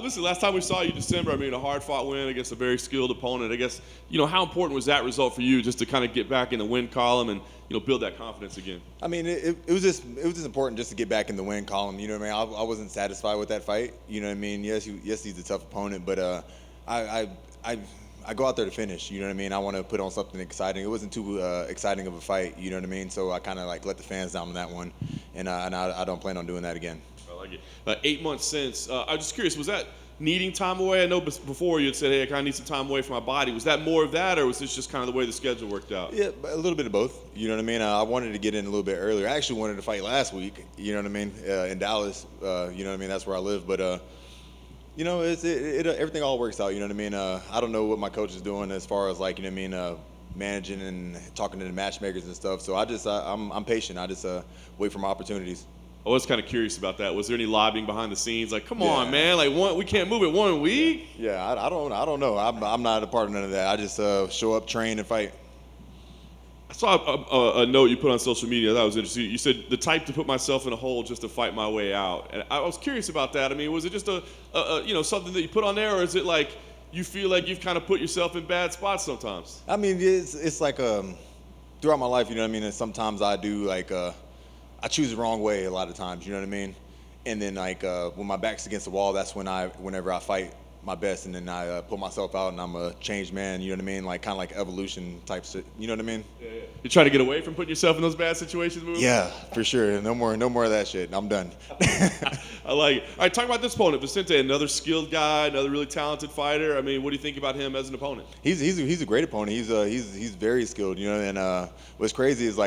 Listen, last time we saw you, December, I mean, a hard-fought win against a very skilled opponent. I guess, how important was that result for you just to kind of get back in the win column and, build that confidence again? I mean, it was just important just to get back in the win column. You know what I mean? I wasn't satisfied with that fight. You know what I mean? Yes, he's a tough opponent, but I go out there to finish. You know what I mean? I want to put on something exciting. It wasn't too exciting of a fight. You know what I mean? So I kind of let the fans down on that one, and I don't plan on doing that again. I like it. 8 months since. I'm just curious, was that needing time away? I know before you had said, hey, I kind of need some time away from my body. Was that more of that, or was this just kind of the way the schedule worked out? Yeah, a little bit of both. You know what I mean? I wanted to get in a little bit earlier. I actually wanted to fight last week, you know what I mean, in Dallas. You know what I mean? That's where I live. But, everything all works out, you know what I mean? I don't know what my coach is doing as far as, managing and talking to the matchmakers and stuff. So I'm patient. I just wait for my opportunities. I was kind of curious about that. Was there any lobbying behind the scenes? Come on, man! We can't move it 1 week. Yeah, I don't know. I'm not a part of none of that. I just show up, train, and fight. I saw a note you put on social media that was interesting. You said the type to put myself in a hole just to fight my way out. And I was curious about that. I mean, was it just something that you put on there, or is it like you feel like you've kind of put yourself in bad spots sometimes? I mean, it's like throughout my life, you know what I mean. And sometimes I do I choose the wrong way a lot of times, you know what I mean? And then when my back's against the wall, that's whenever I fight my best, and then I put myself out and I'm a changed man, you know what I mean? Kind of like evolution type shit, you know what I mean? Yeah. You try to get away from putting yourself in those bad situations? Yeah, for sure. No more of that shit. I'm done. I like it. All right, talk about this opponent, Vicente, another skilled guy, another really talented fighter. I mean, what do you think about him as an opponent? He's a great opponent. He's very skilled, you know. And what's crazy is we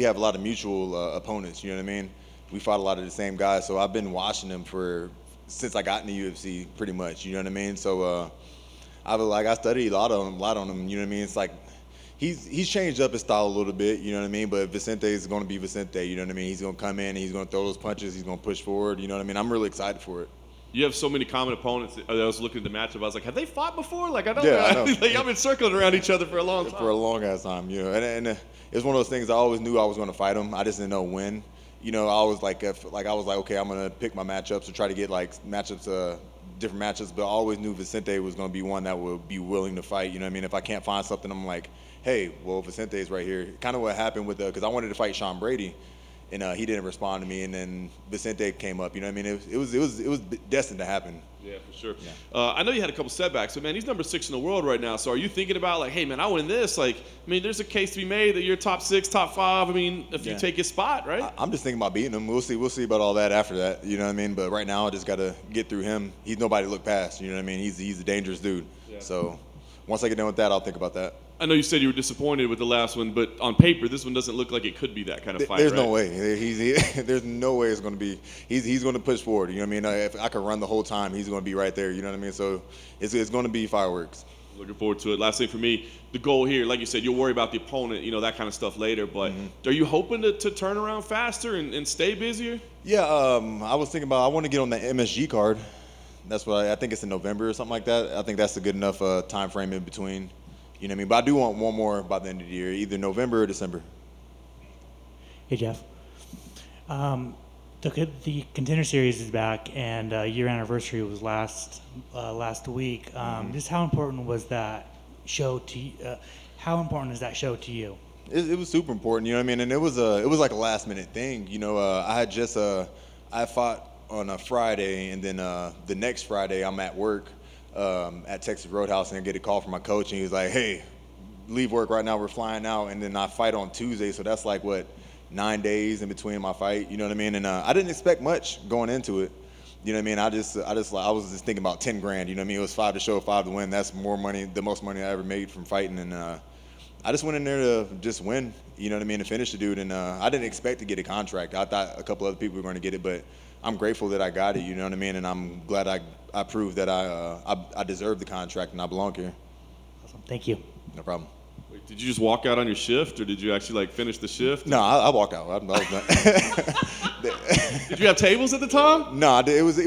have a lot of mutual opponents, you know what I mean? We fought a lot of the same guys, so I've been watching him since I got in the UFC, pretty much, you know what I mean? So I studied a lot on him, you know what I mean? It's like he's changed up his style a little bit, you know what I mean? But Vicente is going to be Vicente, you know what I mean? He's going to come in and he's going to throw those punches, he's going to push forward, you know what I mean? I'm really excited for it. You have so many common opponents. I was looking at the matchup. I was like, have they fought before? I don't know. I know. Y'all been circling around each other for a long time. For a long ass time, you know. And it's one of those things I always knew I was going to fight him. I just didn't know when. You know, I was okay, I'm gonna pick my matchups or try to get different matchups, but I always knew Vicente was gonna be one that would be willing to fight. You know what I mean? If I can't find something, I'm like, hey, well, Vicente's right here. Kind of what happened with because I wanted to fight Sean Brady, and he didn't respond to me, and then Vicente came up. You know what I mean? It was destined to happen. Yeah, for sure. Yeah. I know you had a couple setbacks, but man, he's number 6 in the world right now. So are you thinking about hey man, I win this? There's a case to be made that you're top 6, top 5. I mean, if you take his spot, right? I'm just thinking about beating him. We'll see about all that after that. You know what I mean? But right now, I just got to get through him. He's nobody to look past. You know what I mean? He's a dangerous dude. Yeah. So once I get done with that, I'll think about that. I know you said you were disappointed with the last one, but on paper, this one doesn't look like it could be that kind of fight. There's no way. There's no way it's going to be. He's going to push forward. You know what I mean? If I could run the whole time, he's going to be right there. You know what I mean? So it's going to be fireworks. Looking forward to it. Last thing for me, the goal here, like you said, you'll worry about the opponent, that kind of stuff later. But Are you hoping to turn around faster and stay busier? Yeah, I was thinking about I want to get on the MSG card. That's what I think it's in November or something like that. I think that's a good enough time frame in between. You know what I mean? But I do want one more by the end of the year, either November or December. Hey, Geoff. The Contender Series is back, and year anniversary was last week. Just how important was that show to you? How important is that show to you? It was super important, you know what I mean? And it was like a last minute thing. You know, I had just I fought on a Friday, and then the next Friday I'm at work. At Texas Roadhouse, and I get a call from my coach, and he was like, hey, leave work right now, we're flying out, and then I fight on Tuesday, so that's 9 days in between my fight, you know what I mean? And I didn't expect much going into it, you know what I mean? I was just thinking about 10 grand, you know what I mean? It was 5 to show, 5 to win. That's more money, the most money I ever made from fighting, and I just went in there to just win, you know what I mean, to finish the dude, and I didn't expect to get a contract. I thought a couple other people were going to get it, but I'm grateful that I got it, you know what I mean, and I'm glad I proved that I deserve the contract and I belong here. Awesome. Thank you. No problem. Wait, did you just walk out on your shift, or did you actually finish the shift? No, I walked out. I was Did you have tables at the time? No, it was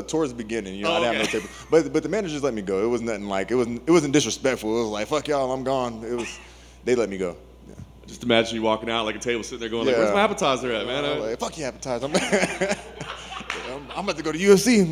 towards the beginning. You know, I didn't have no tables. But the managers let me go. It was nothing it wasn't disrespectful. It was like, fuck y'all, I'm gone. They let me go. Yeah. Just imagine you walking out like a table sitting there going where's my appetizer at, man? Fuck your appetizer. I'm about to go to UFC.